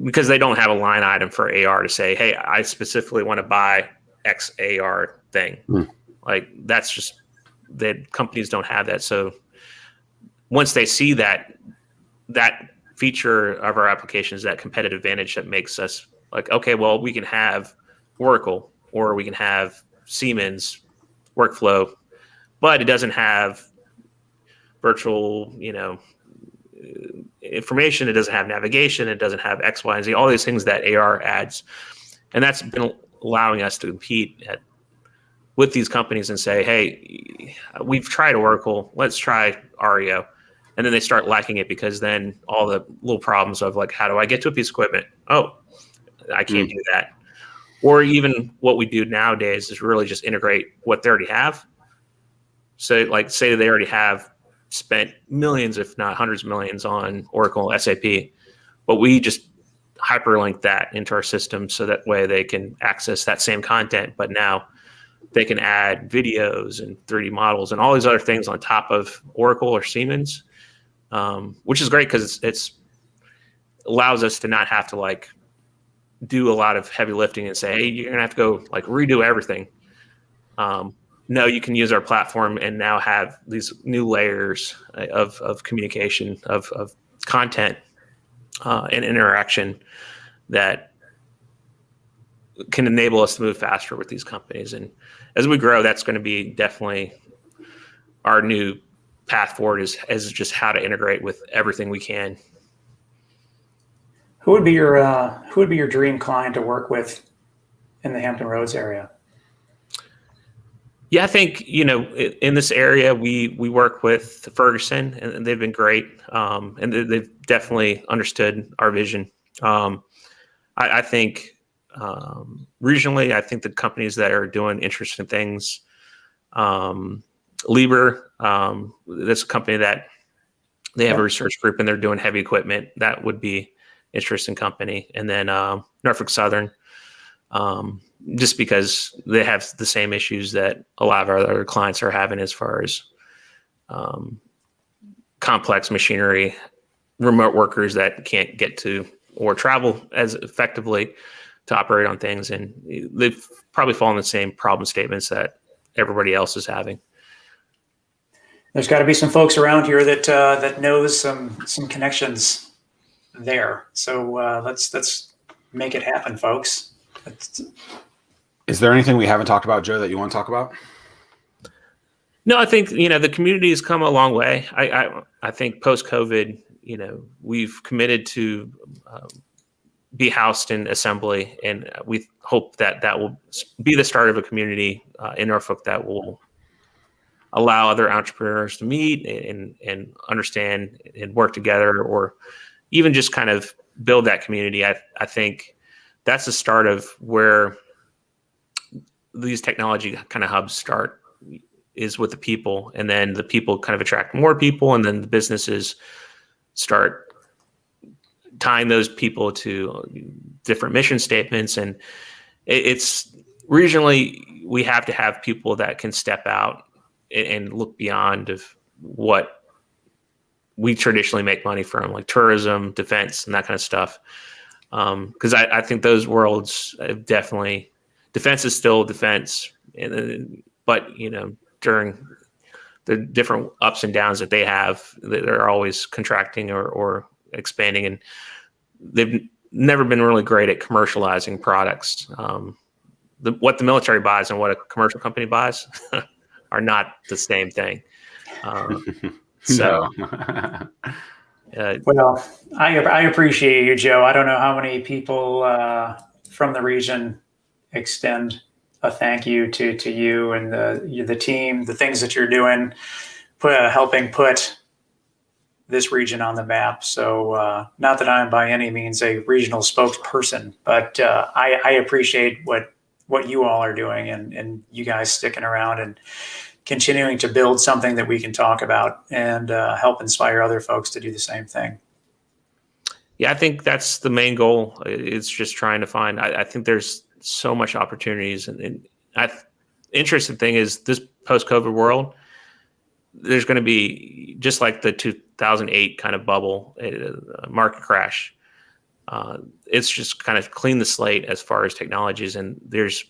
Because they don't have a line item for AR to say, hey, I specifically want to buy X AR thing. Like that's just that companies don't have that. So once they see that feature of our applications, that competitive advantage that makes us like, okay, well, we can have Oracle or we can have Siemens workflow, but it doesn't have virtual, information. It doesn't have navigation. It doesn't have X, Y, and Z, all these things that AR adds. And that's been allowing us to compete with these companies and say, hey, we've tried Oracle, let's try Ario. And then they start liking it because then all the little problems of like, how do I get to a piece of equipment? Oh, I can't do that. Or even what we do nowadays is really just integrate what they already have. So like say they already have spent millions, if not hundreds of millions on Oracle, SAP, but we just hyperlink that into our system so that way they can access that same content, but now they can add videos and 3D models and all these other things on top of Oracle or Siemens, which is great because it's allows us to not have to like do a lot of heavy lifting and say, hey, you're gonna have to go like redo everything. No, you can use our platform and now have these new layers of communication, of content and interaction that can enable us to move faster with these companies. And as we grow, that's going to be definitely our new path forward is just how to integrate with everything we can. Who would be your dream client to work with in the Hampton Roads area? Yeah, I think, in this area, we work with Ferguson, and they've been great. And they've definitely understood our vision. I think regionally, I think the companies that are doing interesting things, Lieber, that's a company that they have a research group and they're doing heavy equipment. That would be interesting company. And then Norfolk Southern, just because they have the same issues that a lot of our other clients are having as far as complex machinery, remote workers that can't get to or travel as effectively to operate on things. And they've probably fallen in the same problem statements that everybody else is having. There's got to be some folks around here that knows some connections there. So let's make it happen, folks. Is there anything we haven't talked about, Joe, that you want to talk about? No, I think, the community has come a long way. I think post-COVID, we've committed to be housed in assembly, and we hope that will be the start of a community in Norfolk that will allow other entrepreneurs to meet and understand and work together, or even just kind of build that community. I think that's the start of where these technology kind of hubs start, is with the people, and then the people kind of attract more people, and then the businesses start tying those people to different mission statements. And it's regionally, we have to have people that can step out and look beyond of what we traditionally make money from, like tourism, defense, and that kind of stuff. Because I think those worlds have definitely, defense is still defense, but during the different ups and downs that they have, they're always contracting or expanding, and they've never been really great at commercializing products. What the military buys and what a commercial company buys are not the same thing. So. Well, I appreciate you, Joe. I don't know how many people from the region extend a thank you to you and the team, the things that you're doing, helping put this region on the map. So not that I'm by any means a regional spokesperson, but I appreciate what you all are doing, and you guys sticking around and continuing to build something that we can talk about and help inspire other folks to do the same thing. Yeah, I think that's the main goal. It's just trying to find. I think there's so much opportunities, and interesting thing is this post-COVID world. There's going to be just like the 2008 kind of bubble, market crash. It's just kind of clean the slate as far as technologies, and there's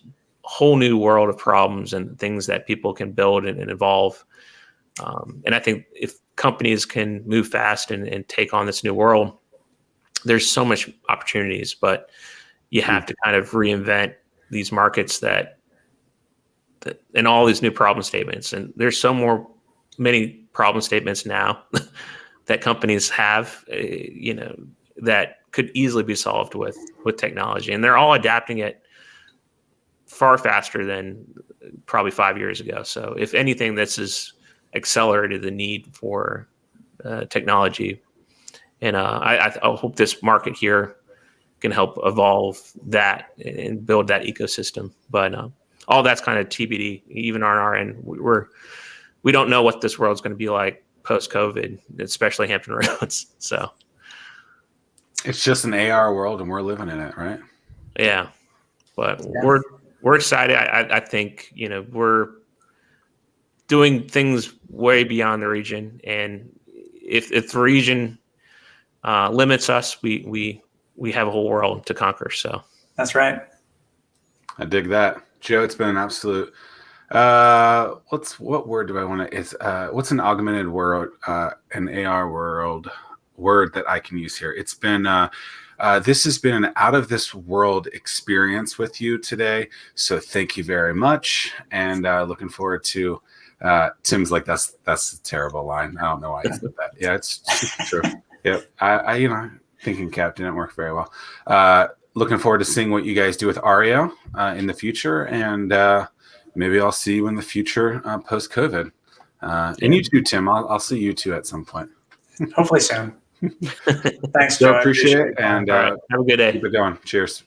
a whole new world of problems and things that people can build and evolve. And I think if companies can move fast and take on this new world, there's so much opportunities, but you have to kind of reinvent these markets that and all these new problem statements. And there's many problem statements now that companies have, that could easily be solved with technology. And they're all adapting it far faster than probably 5 years ago. So if anything, this has accelerated the need for technology. And I hope this market here can help evolve that and build that ecosystem. But all that's kind of TBD. Even on our end, we don't know what this world's going to be like post-COVID, especially Hampton Roads. So it's just an AR world, and we're living in it, right? Yeah, but we're excited. I think we're doing things way beyond the region, and if the region limits us, we have a whole world to conquer. So that's right. I dig that, Joe. It's been an absolute. What word do I want to? It's what's an augmented world, an AR world word that I can use here? It's been this has been an out of this world experience with you today. So thank you very much, and looking forward to. Tim's like that's a terrible line. I don't know why I said that. Yeah, it's true. Yep. I thinking cap didn't work very well. Looking forward to seeing what you guys do with Ario in the future, and maybe I'll see you in the future post COVID. And you too, Tim. I'll see you too at some point. Hopefully soon. Thanks, Joe. Joe. Appreciate it. And have a good day. Keep it going. Cheers.